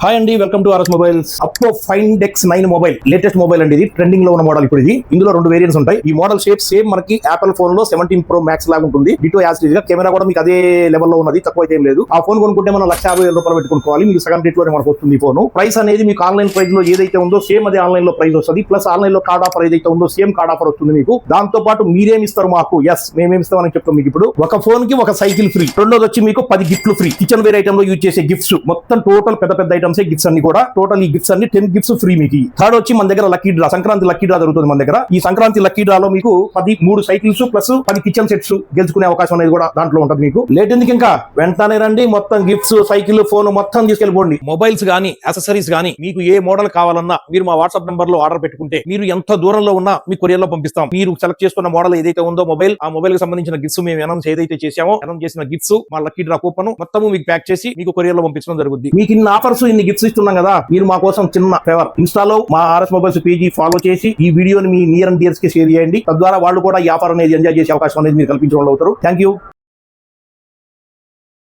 Hi అండి, welcome to RS mobiles. అప్పో find X 9 mobile latest mobile అండి. ఇది ట్రెండింగ్ లో ఉన్న మోడల్. ఇప్పుడు ఇందులో 2 వేరియంట్స్ ఉంటాయి. ఈ మోడల్ షేప్ సేమ్ మనకి యాపిల్ ఫోన్ లో 17 Pro Max లాగా ఉంటుంది. డిటో యాజ్ గా కెమెరా కూడా మీకు అదే లెవెల్ లో ఉన్నది, తక్కువ అయితే ఏం లేదు. ఆ ఫోన్ కొనుక్కుంటే మనం 1,50,000 పెట్టుకోవాలి. మీకు సగం రేట్ లోనే మనకు వస్తుంది. ఈ ఫోన్ ప్రైస్ అనేది మీకు ఆన్లైన్ ప్రైస్ లో ఏదైతే ఉందో సేమ్ అదే ఆన్లైన్ లో ప్రైస్ వస్తుంది. ప్లస్ ఆన్లైన్ లో కార్డ్ ఆఫర్ ఏదైతే ఉందో సేమ్ కార్డ్ ఆఫర్ వస్తుంది మీకు. దాంతో పాటు మీరేమి ఇస్తారు మాకు? ఎస్, మేమేమి ఇస్తామని చెప్తాం మీకు. ఇప్పుడు ఒక ఫోన్ కి ఒక సైకిల్ ఫ్రీ, రెండోది వచ్చి మీకు 10 గిఫ్ట్లు ఫ్రీ. కిచెన్ వేర్ ఐటమ్ లో యూజ్ చేసే గిఫ్ట్స్ మొత్తం టోటల్ పెద్ద ఐటమ్స్ గిఫ్ట్స్ అన్ని కూడా టోటల్ ఈ గిఫ్ట్స్ అన్ని 10 గిఫ్ట్స్ ఫ్రీ మీకు. థర్డ్ వచ్చి మన దగ్గర lucky draw, Sankranti lucky draw జరుగుతుంది మన దగ్గర. ఈ సంక్రాంతి లక్కీ డ్రాలో మీకు 3 సైకిల్స్ ప్లస్ 10 కిచెన్ సెట్స్ గెలుచుకునే అవకాశం అనేది కూడా దాంట్లో ఉంటుంది మీకు. లేట్ ఎందుకు, ఇంకా వెంటనే రండి. మొత్తం గిఫ్ట్స్, సైకిల్, ఫోన్ మొత్తం తీసుకెళ్ళిపోండి. మొబైల్స్ గానీ యాక్సెసరీస్ గానీ మీకు ఏ మోడల్ కావాలన్నా మీరు మా వాట్సాప్ నెంబర్ లో ఆర్డర్ పెట్టుకుంటే మీరు ఎంత దూరంలో ఉన్నా మీ కొరియర్ లో పంపిస్తాం. మీరు సెలెక్ట్ చేసుకున్న మోడల్ ఏదైతే ఉందో మొబైల్, ఆ మొబైల్ కి సంబంధించిన గిఫ్ట్స్ మేము అనౌన్స్ ఏదైతే చేసామో అనౌన్స్ చేసిన గిఫ్ట్స్, మా లక్కీ డ్రా కూపన్ మొత్తం మీకు ప్యాక్ చేసి మీకు కొరియర్ లో పంపించడం జరుగుతుంది. మీకు ఇన్ని ఆఫర్స్, ఇన్ని గిఫ్ట్స్ ఇస్తున్నాం కదా, మీరు మా కోసం చిన్న ఫేవర్, ఇన్స్టాలో మా ఆర్ఎస్ మొబైల్స్ పేజీ ఫాలో చేసి ఈ వీడియోని మీ నియర్ అండ్ డియర్స్ కి షేర్ చేయండి. తద్వారా వాళ్ళు కూడా ఈ ఆఫర్ అనేది ఎంజాయ్ చేసే అవకాశం అనేది మీరు కల్పించడం అవుతారు. Thank you.